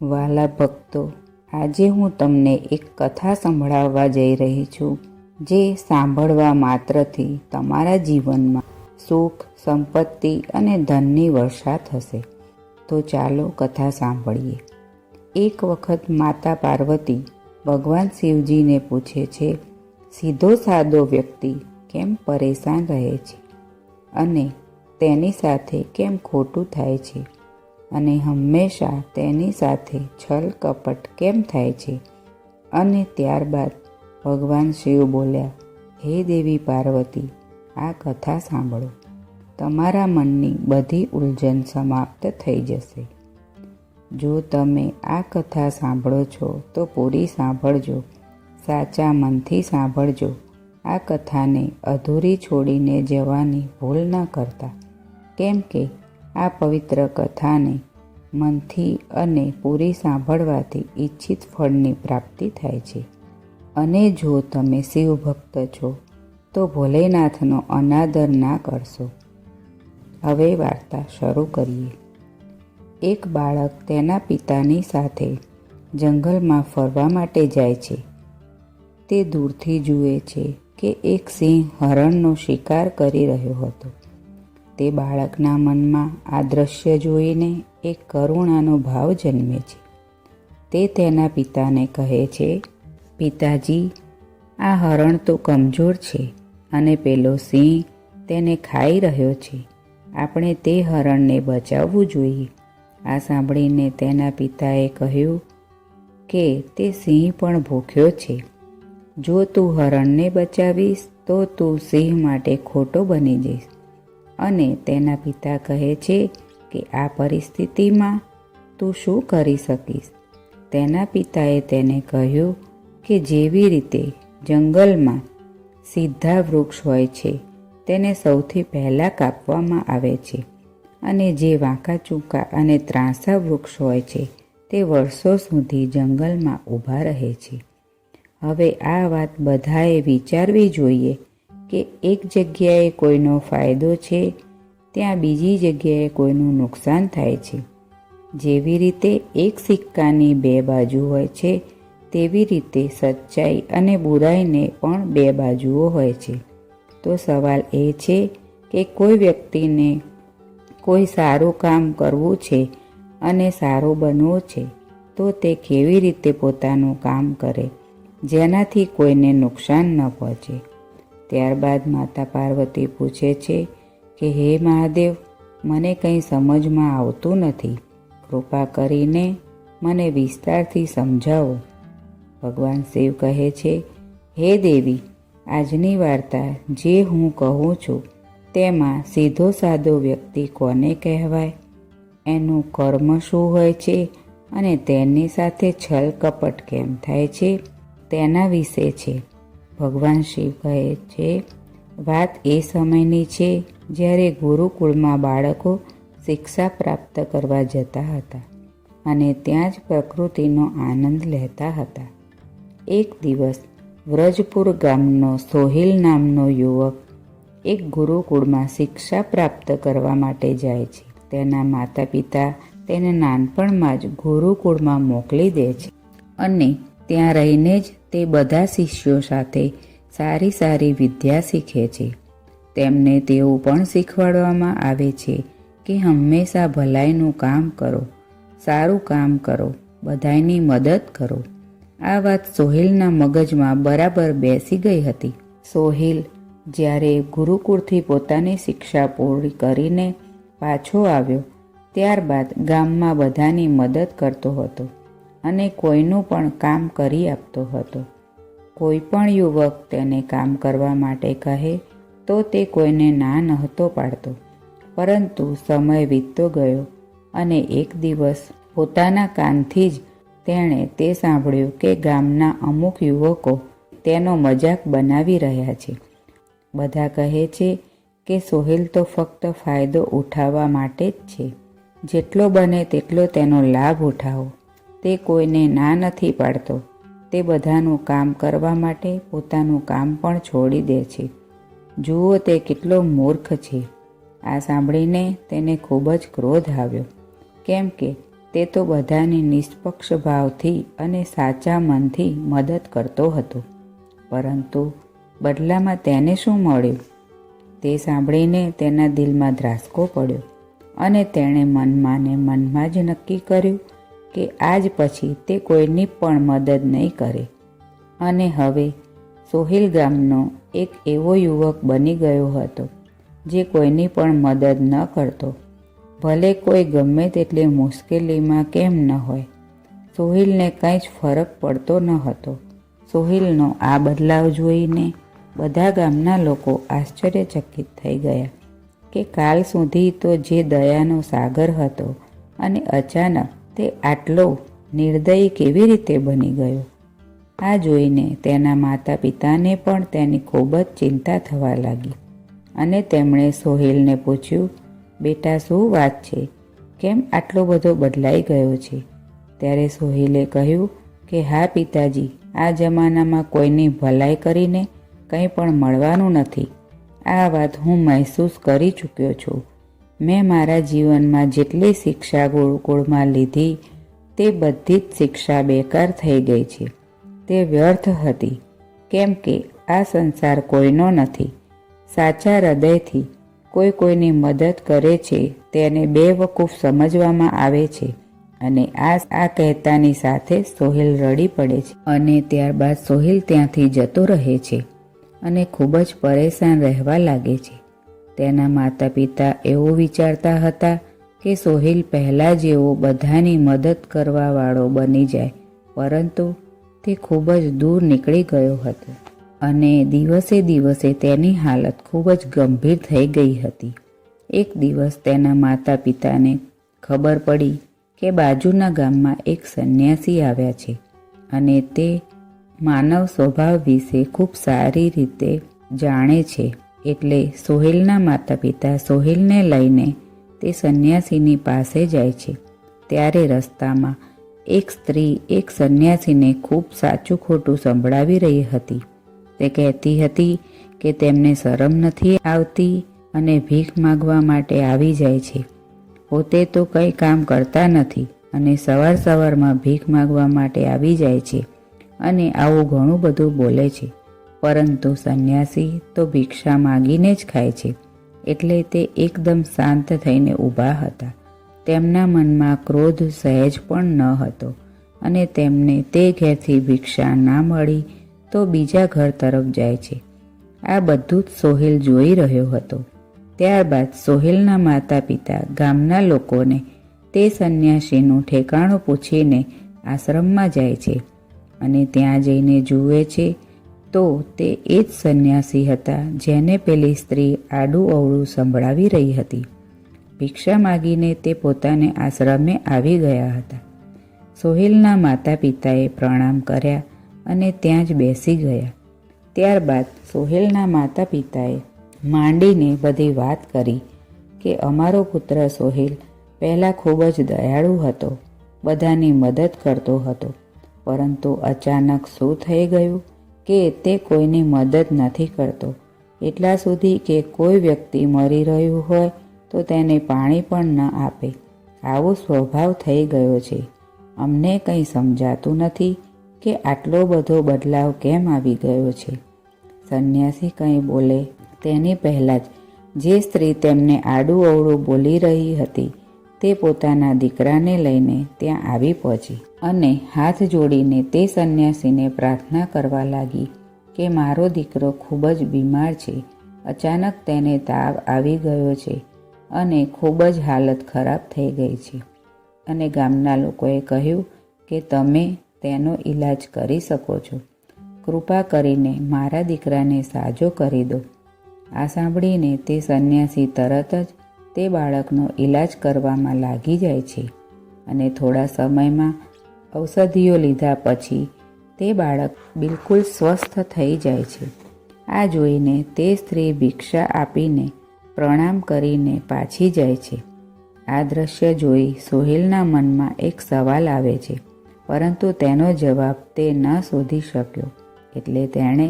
વાલા ભક્તો, આજે હું તમને એક કથા સંભળાવવા જઈ રહી છું, જે સાંભળવા માત્રથી તમારા જીવનમાં સુખ, સંપત્તિ અને ધનની વર્ષા થશે. તો ચાલો કથા સાંભળીએ. એક વખત માતા પાર્વતી ભગવાન શિવજીને પૂછે છે, સીધો સાદો વ્યક્તિ કેમ પરેશાન રહે છે અને તેની સાથે કેમ ખોટું થાય છે અને હંમેશા તેની સાથે છલ કપટ કેમ થાય છે? અને ત્યારબાદ ભગવાન શિવ બોલ્યા, હે દેવી પાર્વતી, આ કથા સાંભળો. તમારા મનની બધી ઉલઝન સમાપ્ત થઈ જશે. જો તમે આ કથા સાંભળો છો તો પૂરી સાંભળજો, સાચા મનથી સાંભળજો. આ કથાને અધૂરી છોડીને જવાની ભૂલ ન કરતા, કેમ કે આ પવિત્ર કથાને મનથી અને પૂરી સાંભળવાથી ઈચ્છિત ફળની પ્રાપ્તિ થાય છે. અને જો તમે શિવ ભક્ત છો તો ભોલેનાથનો અનાદર ના કરશો. હવે વાર્તા શરૂ કરીએ. એક બાળક તેના પિતાની સાથે જંગલમાં ફરવા માટે જાય છે. તે દૂરથી જુએ છે કે એક સિંહ હરણનો શિકાર કરી રહ્યો હતો. તે બાળકના મનમાં આ દ્રશ્ય જોઈને એક કરુણાનો ભાવ જન્મે છે. તે તેના પિતાને કહે છે, પિતાજી, આ હરણ તો કમજોર છે અને પેલો સિંહ તેને ખાઈ રહ્યો છે. આપણે તે હરણને બચાવવું જોઈએ. આ સાંભળીને તેના પિતાએ કહ્યું કે તે સિંહ પણ ભૂખ્યો છે. જો તું હરણને બચાવીશ તો તું સિંહ માટે ખોટો બની જઈશ. અને તેના પિતા કહે છે કે આ પરિસ્થિતિમાં તું શું કરી શકીશ? તેના પિતાએ તેને કહ્યું કે જેવી રીતે જંગલમાં સીધા વૃક્ષ હોય છે તેને સૌથી પહેલાં કાપવામાં આવે છે અને જે વાંકા ચૂકા અને ત્રાંસા વૃક્ષ હોય છે તે વર્ષો સુધી જંગલમાં ઊભા રહે છે. હવે આ વાત બધાએ વિચારવી જોઈએ કે એક જગ્યાએ કોઈનો ફાયદો છે ત્યાં બીજી જગ્યાએ કોઈનું નુકસાન થાય છે. જેવી રીતે એક સિક્કાની બે બાજુ હોય છે તેવી રીતે સચ્ચાઈ અને બુરાઈને પણ બે બાજુઓ હોય છે. તો સવાલ એ છે કે કોઈ વ્યક્તિને કોઈ સારું કામ કરવું છે અને સારું બનવું છે તો તે કેવી રીતે પોતાનું કામ કરે જેનાથી કોઈને નુકસાન ન પહોંચે. ત્યારબાદ માતા પાર્વતી પૂછે છે કે હે મહાદેવ, મને કંઈ સમજમાં આવતું નથી. કૃપા કરીને મને વિસ્તારથી સમજાવો. ભગવાન શિવ કહે છે, હે દેવી, આજની વાર્તા જે હું કહું છું તેમાં સીધો સાદો વ્યક્તિ કોને કહેવાય, એનું કર્મ શું હોય છે અને તેની સાથે છલ કપટ કેમ થાય છે તેના વિશે છે. ભગવાન શિવ કહે છે, વાત એ સમયની છે જ્યારે ગુરુકુળમાં બાળકો શિક્ષા પ્રાપ્ત કરવા જતા હતા અને ત્યાં જ પ્રકૃતિનો આનંદ લેતા હતા. એક દિવસ વ્રજપુર ગામનો સોહિલ નામનો યુવક એક ગુરુકુળમાં શિક્ષા પ્રાપ્ત કરવા માટે જાય છે. તેના માતા પિતા તેને નાનપણમાં જ ગુરુકુળમાં મોકલી દે છે અને ત્યાં રહીને જ તે બધા શિષ્યો સાથે સારી સારી વિદ્યા શીખે છે. તેમને તેવું પણ શીખવાડવામાં આવે છે કે હંમેશા ભલાઈનું કામ કરો, સારું કામ કરો, બધાની મદદ કરો. આ વાત સોહિલના મગજમાં બરાબર બેસી ગઈ હતી. સોહિલ જ્યારે ગુરુકુળથી પોતાની શિક્ષા પૂરી કરીને પાછો આવ્યો ત્યારબાદ ગામમાં બધાની મદદ કરતો હતો અને કોઈનું પણ કામ કરી આપતો હતો. કોઈ પણ યુવક તેને કામ કરવા માટે કહે તો તે કોઈને ના નહોતો પાડતો. પરંતુ સમય વીતતો ગયો અને એક દિવસ પોતાના કાનથી જ તેણે તે સાંભળ્યું કે ગામના અમુક યુવકો તેનો મજાક બનાવી રહ્યા છે. બધા કહે છે કે સોહિલ તો ફક્ત ફાયદો ઉઠાવવા માટે જ છે. જેટલો બને તેટલો તેનો લાભ ઉઠાવો. તે કોઈને ના નથી પાડતો. તે બધાનું કામ કરવા માટે પોતાનું કામ પણ છોડી દે છે. જુઓ તે કેટલો મૂર્ખ છે. આ સાંભળીને તેને ખૂબ જ ક્રોધ આવ્યો, કેમ કે તે તે તો બધાની નિષ્પક્ષ ભાવથી અને સાચા મનથી મદદ કરતો હતો, પરંતુ બદલામાં તેને શું મળ્યું? તે સાંભળીને તેના દિલમાં ધ્રાસકો પડ્યો અને તેણે મનમાં ને મનમાં જ નક્કી કર્યું કે આજ પછી તે કોઈની પણ મદદ નહીં કરે. અને હવે સોહિલ ગામનો એક એવો યુવક બની ગયો હતો જે કોઈની પણ મદદ ન કરતો, ભલે કોઈ ગમે તેટલી મુશ્કેલીમાં કેમ ન હોય. સોહિલને કંઈ જ ફરક પડતો ન હતો. સોહિલનો આ બદલાવ જોઈને બધા ગામના લોકો આશ્ચર્યચકિત થઈ ગયા કે કાલ સુધી તો જે દયાનો સાગર હતો અને અચાનક તે આટલો નિર્દયી કેવી રીતે બની ગયો. આ જોઈને તેના માતા પિતાને પણ તેની ખૂબ જ ચિંતા થવા લાગી અને તેમણે સોહિલને પૂછ્યું, બેટા શું વાત છે? કેમ આટલો બધો બદલાઈ ગયો છે? ત્યારે સોહિલે કહ્યું કે હા પિતાજી, આ જમાનામાં કોઈની ભલાઈ કરીને કંઈ પણ મળવાનું નથી. આ વાત હું મહેસૂસ કરી ચૂક્યો છું. મેં મારા જીવનમાં જેટલી શિક્ષા ગુરુકુળમાં લીધી તે બધી જ શિક્ષા બેકાર થઈ ગઈ છે. તે વ્યર્થ હતી, કેમ કે આ સંસાર કોઈનો નથી. સાચા હૃદયથી કોઈ કોઈની મદદ કરે છે તેને બેવકૂફ સમજવામાં આવે છે. અને આ કહેતાની સાથે સોહિલ રડી પડે છે અને ત્યારબાદ સોહિલ ત્યાંથી જતો રહે છે અને ખૂબ જ પરેશાન રહેવા લાગે છે. તેના માતા પિતા એવું વિચારતા હતા કે સોહિલ પહેલાં જેવો બધાની મદદ કરવાવાળો બની જાય, પરંતુ તે ખૂબ જ દૂર નીકળી ગયો હતો અને દિવસે દિવસે તેની હાલત ખૂબ જ ગંભીર થઈ ગઈ હતી. એક દિવસ તેના માતા પિતાને ખબર પડી કે બાજુના ગામમાં એક સંન્યાસી આવ્યા છે અને તે માનવ સ્વભાવ વિશે ખૂબ સારી રીતે જાણે છે. એટલે સોહિલના માતા પિતા સોહિલને લઈને તે સંન્યાસીની પાસે જાય છે. ત્યારે રસ્તામાં એક સ્ત્રી એક સંન્યાસીને ખૂબ સાચું ખોટું સંભળાવી રહી હતી. તે કહેતી હતી કે તેમને શરમ નથી આવતી અને ભીખ માગવા માટે આવી જાય છે. પોતે તો કંઈ કામ કરતા નથી અને સવાર સવારમાં ભીખ માગવા માટે આવી જાય છે અને આવું ઘણું બધું બોલે છે. પરંતુ સંન્યાસી તો ભિક્ષા માગીને જ ખાય છે. એટલે તે એકદમ શાંત થઈને ઊભા હતા. તેમના મનમાં ક્રોધ સહેજ પણ ન હતો અને તેમને તે ઘેરથી ભિક્ષા ના મળી તો બીજા ઘર તરફ જાય છે. આ બધું જ સોહિલ જોઈ રહ્યો હતો. ત્યારબાદ સોહિલના માતા પિતા ગામના લોકોને તે સંન્યાસીનું ઠેકાણું પૂછીને આશ્રમમાં જાય છે અને ત્યાં જઈને જુએ છે તો તે એ જ સંન્યાસી હતા જેને પેલી સ્ત્રી આડું અવળું સંભળાવી રહી હતી. ભિક્ષા માગીને તે પોતાને આશ્રમે આવી ગયા હતા. સોહિલના માતા પિતાએ પ્રણામ કર્યા અને ત્યાં જ બેસી ગયા. ત્યારબાદ સોહિલના માતા પિતાએ માંડીને બધી વાત કરી કે અમારો પુત્ર સોહિલ પહેલાં ખૂબ જ દયાળુ હતો, બધાની મદદ કરતો હતો, પરંતુ અચાનક શું થઈ ગયું કે તે કોઈની મદદ નથી કરતો. એટલા સુધી કે કોઈ વ્યક્તિ મરી રહ્યું હોય તો તેને પાણી પણ ન આપે. આવો સ્વભાવ થઈ ગયો છે. અમને કંઈ સમજાતું નથી કે આટલો બધો બદલાવ કેમ આવી ગયો છે. સંન્યાસી કંઈ બોલે તેની પહેલાં જ જે સ્ત્રી તેમને આડું અવળું બોલી રહી હતી તે પોતાના દીકરાને લઈને ત્યાં આવી પહોંચી અને હાથ જોડીને તે સંન્યાસીને પ્રાર્થના કરવા લાગી કે મારો દીકરો ખૂબ જ બીમાર છે. અચાનક તેને તાવ આવી ગયો છે અને ખૂબ જ હાલત ખરાબ થઈ ગઈ છે અને ગામના લોકોએ કહ્યું કે તમે તેનો ઈલાજ કરી શકો છો. કૃપા કરીને મારા દીકરાને સાજો કરી દો. આ સાંભળીને તે સંન્યાસી તરત જ તે બાળકનો ઈલાજ કરવામાં લાગી જાય છે અને થોડા સમયમાં ઔષધિઓ લીધા પછી તે બાળક બિલકુલ સ્વસ્થ થઈ જાય છે. આ જોઈને તે સ્ત્રી ભિક્ષા આપીને પ્રણામ કરીને પાછી જાય છે. આ દ્રશ્ય જોઈ સોહિલના મનમાં એક સવાલ આવે છે, પરંતુ તેનો જવાબ તે ન શોધી શક્યો. એટલે તેણે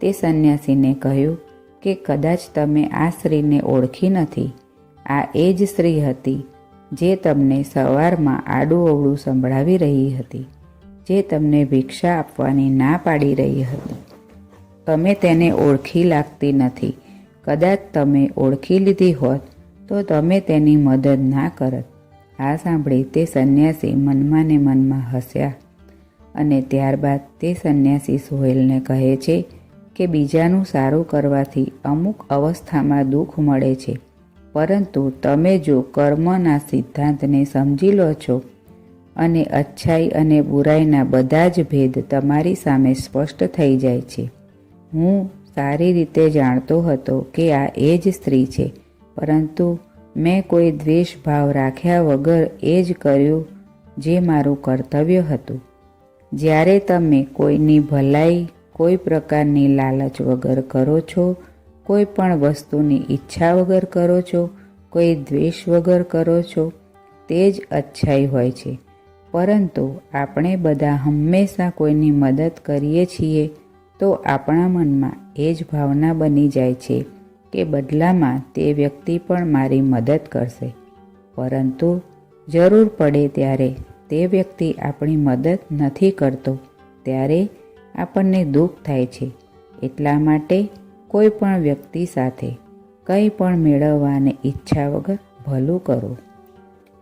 તે સંન્યાસીને કહ્યું કે કદાચ તમે આ સ્ત્રીને ઓળખી નથી. આ એ જ સ્ત્રી હતી જે તમને સવારમાં આડું અવળું સંભળાવી રહી હતી, જે તમને ભિક્ષા આપવાની ના પાડી રહી હતી. તમે તેને ઓળખી લાગતી નથી. કદાચ તમે ઓળખી લીધી હોત તો તમે તેની મદદ ના કરત. આ સાંભળી તે સંન્યાસી મનમાં ને મનમાં હસ્યા અને ત્યારબાદ તે સંન્યાસી સોહેલને કહે છે કે બીજાનું સારું કરવાથી અમુક અવસ્થામાં દુઃખ મળે છે, પરંતુ તમે જો કર્મના સિદ્ધાંતને સમજી લો છો અને અચ્છાઈ અને બુરાઈના બધા જ ભેદ તમારી સામે સ્પષ્ટ થઈ જાય છે. હું સારી રીતે જાણતો હતો કે આ એ જ સ્ત્રી છે, પરંતુ મેં કોઈ દ્વેષ ભાવ રાખ્યા વગર એ જ કર્યું જે મારું કર્તવ્ય હતું. જ્યારે તમે કોઈની ભલાઈ કોઈ પ્રકારની લાલચ વગર કરો છો, કોઈ પણ વસ્તુની ઈચ્છા વગર કરો છો, કોઈ દ્વેષ વગર કરો છો, તે જ અચ્છાઈ હોય છે. પરંતુ આપણે બધા હંમેશા કોઈની મદદ કરીએ છીએ તો આપણા મનમાં એ જ ભાવના બની જાય છે કે બદલામાં તે વ્યક્તિ પણ મારી મદદ કરશે, પરંતુ જરૂર પડે ત્યારે તે વ્યક્તિ આપણી મદદ નથી કરતો ત્યારે આપણને દુઃખ થાય છે. એટલા માટે કોઈ પણ વ્યક્તિ સાથે કંઈ પણ મેળવવાની ઈચ્છા વગર ભલું કરો,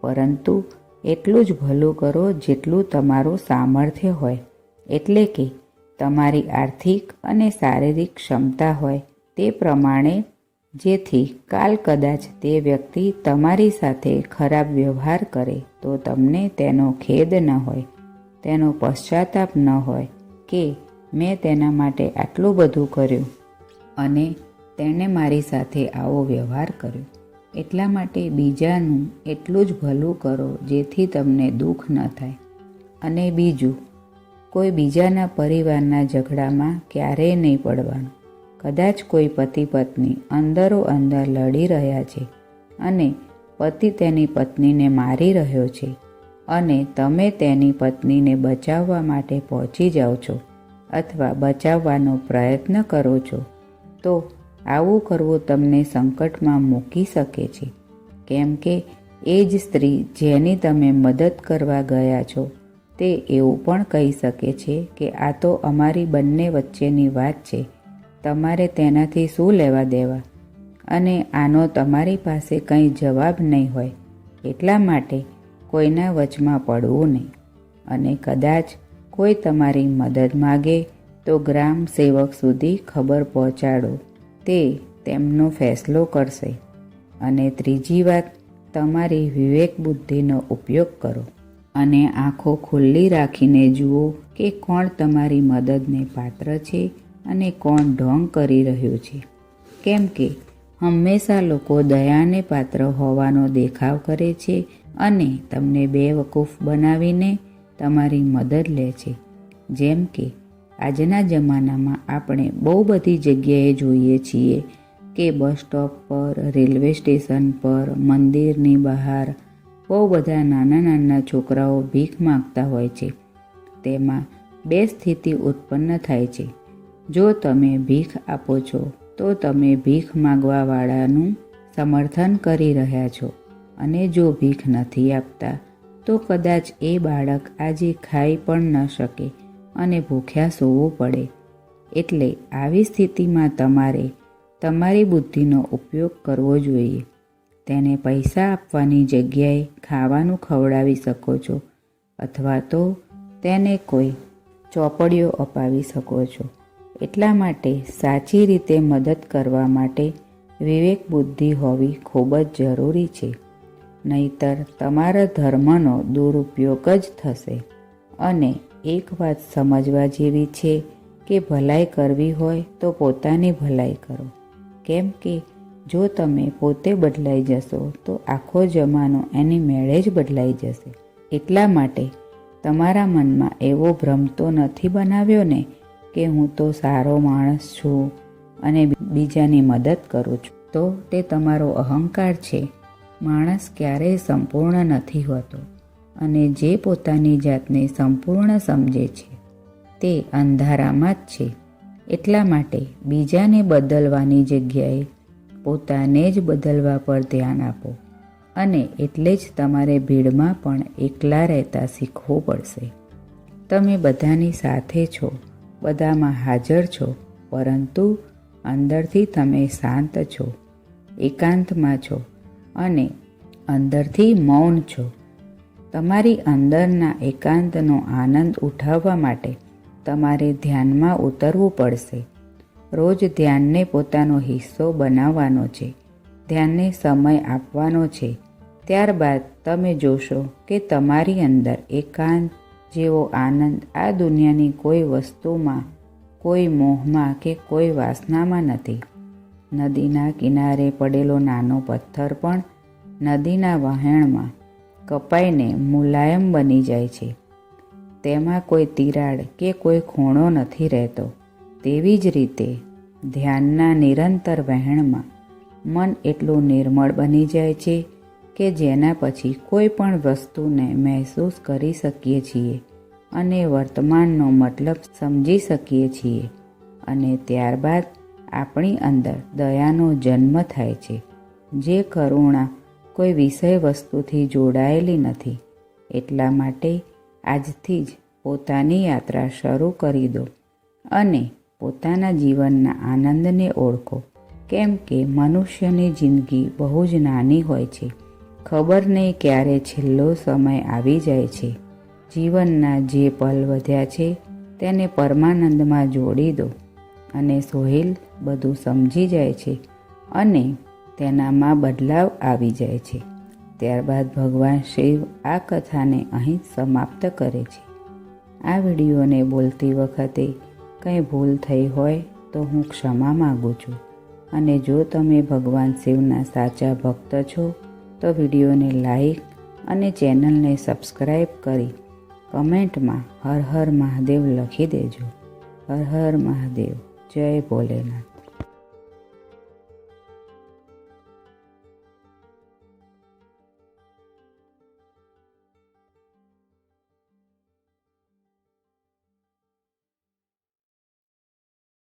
પરંતુ એટલું જ ભલું કરો જેટલું તમારું સામર્થ્ય હોય, એટલે કે તમારી આર્થિક અને શારીરિક ક્ષમતા હોય તે પ્રમાણે, જેથી કાલ કદાચ તે વ્યક્તિ તમારી સાથે ખરાબ વ્યવહાર કરે તો તમને તેનો ખેદ ન હોય, તેનો પશ્ચાતાપ ન હોય કે મેં તેના માટે આટલું બધું કર્યું અને તેણે મારી સાથે આવો વ્યવહાર કર્યો. એટલા માટે બીજાનું એટલું જ ભલું કરો જેથી તમને દુઃખ ન થાય. અને બીજું, કોઈ બીજાના પરિવારના ઝઘડામાં ક્યારેય નહીં પડવાનું. કદાચ કોઈ પતિ પત્ની અંદરો અંદર લડી રહ્યા છે અને પતિ તેની પત્નીને મારી રહ્યો છે અને તમે તેની પત્નીને બચાવવા માટે પહોંચી જાઓ છો અથવા બચાવવાનો પ્રયત્ન કરો છો, તો આવું કરવું તમને સંકટમાં મૂકી શકે છે. કેમ કે એ જ સ્ત્રી જેની તમે મદદ કરવા ગયા છો તે એવું પણ કહી શકે છે કે આ તો અમારી બંને વચ્ચેની વાત છે, તમારે તેનાથી શું લેવા દેવા, અને આનો તમારી પાસે કંઈ જવાબ નહીં હોય. એટલા માટે કોઈના વચમાં પડવું નહીં. અને કદાચ કોઈ તમારી મદદ માગે તો ગ્રામ સેવક સુધી ખબર પહોંચાડો, તે તેમનો ફેસલો કરશે. અને ત્રીજી વાત, તમારી વિવેક બુદ્ધિનો ઉપયોગ કરો અને આંખો ખુલ્લી રાખીને જુઓ કે કોણ તમારી મદદને પાત્ર છે અને કોણ ઢોંગ કરી રહ્યું છે. કેમ કે હંમેશા લોકો દયાને પાત્ર હોવાનો દેખાવ કરે છે અને તમને બેવકૂફ બનાવીને તમારી મદદ લે છે. જેમ કે આજના જમાનામાં આપણે બહુ બધી જગ્યાએ જોઈએ છીએ કે બસ સ્ટોપ પર, રેલવે સ્ટેશન પર, મંદિરની બહાર બહુ બધા નાના નાના છોકરાઓ ભીખ માગતા હોય છે. તેમાં બે સ્થિતિ ઉત્પન્ન થાય છે. જો તમે ભીખ આપો છો તો તમે ભીખ માગવાવાળાનું સમર્થન કરી રહ્યા છો, અને જો ભીખ નથી આપતા તો કદાચ એ બાળક આજે ખાઈ પણ ન શકે અને ભૂખ્યા સૂવું પડે. એટલે આવી સ્થિતિમાં તમારે તમારી બુદ્ધિનો ઉપયોગ કરવો જોઈએ. તેને પૈસા આપવાની જગ્યાએ ખાવાનું ખવડાવી શકો છો, અથવા તો તેને કોઈ ચોપડીઓ અપાવી શકો છો. એટલા માટે સાચી રીતે મદદ કરવા માટે વિવેક બુદ્ધિ હોવી ખૂબ જ જરૂરી છે. નહીતર તમારા ધર્મનો દુરુપયોગ જ થશે. અને એક વાત સમજવા જેવી છે કે ભલાઈ કરવી હોય તો પોતાની ભલાઈ કરો. કેમ કે જો તમે પોતે બદલાઈ જશો તો આખો જમાનો એની મેળે જ બદલાઈ જશે. એટલા માટે તમારા મનમાં એવો ભ્રમ તો નથી બનાવ્યો ને કે હું તો સારો માણસ છું અને બીજાની મદદ કરું છું. તો તે તમારો અહંકાર છે. માણસ ક્યારેય સંપૂર્ણ નથી હોતો, અને જે પોતાની જાતને સંપૂર્ણ સમજે છે તે અંધારામાં જ છે. એટલા માટે બીજાને બદલવાની જગ્યાએ પોતાને જ બદલવા પર ધ્યાન આપો. અને એટલે જ તમારે ભીડમાં પણ એકલા રહેતા શીખવું પડશે. તમે બધાની સાથે છો, બધામાં હાજર છો, પરંતુ અંદરથી તમે શાંત છો, એકાંતમાં છો અને અંદરથી મૌન છો. તમારી અંદરના એકાંતનો આનંદ ઉઠાવવા માટે તમારે ધ્યાનમાં ઉતરવું પડશે. રોજ ધ્યાનને પોતાનો હિસ્સો બનાવવાનો છે, ધ્યાનને સમય આપવાનો છે. ત્યારબાદ તમે જોશો કે તમારી અંદર એકાંત જેવો આનંદ આ દુનિયાની કોઈ વસ્તુમાં, કોઈ મોહમાં કે કોઈ વાસનામાં નથી. નદીના કિનારે પડેલો નાનો પથ્થર પણ નદીના વહેણમાં કપાઈને મુલાયમ બની જાય છે. તેમાં કોઈ તિરાડ કે કોઈ ખૂણો નથી રહેતો. તેવી જ રીતે ધ્યાનના નિરંતર વહેણમાં મન એટલું નિર્મળ બની જાય છે કે જેના પછી કોઈ પણ વસ્તુને મહેસૂસ કરી શકીએ છીએ અને વર્તમાનનો મતલબ સમજી શકીએ છીએ. અને ત્યારબાદ આપણી અંદર દયાનો જન્મ થાય છે, જે કરુણા કોઈ વિષય વસ્તુથી જોડાયેલી નથી. એટલા માટે આજથી જ પોતાની યાત્રા શરૂ કરી દો અને પોતાના જીવનના આનંદને ઓળખો. કેમ કે મનુષ્યની જિંદગી બહુ જ નાની હોય છે. ખબર નહીં ક્યારે છેલ્લો સમય આવી જાય છે. જીવનના જે પલ વધ્યા છે તેને પરમાનંદમાં જોડી દો અને સોહેલ બધું સમજી જાય છે અને તેનામાં બદલાવ આવી જાય છે. ત્યારબાદ ભગવાન શિવ આ કથાને અહીં સમાપ્ત કરે છે. આ વિડીયોને બોલતી વખતે કંઈ ભૂલ થઈ હોય તો હું ક્ષમા માગું છું. અને જો તમે ભગવાન શિવના સાચા ભક્ત છો તો વિડીયોને લાઈક અને ચેનલને સબસ્ક્રાઈબ કરી કમેન્ટમાં હર હર મહાદેવ લખી દેજો. હર હર મહાદેવ. જય ભોલેનાથ.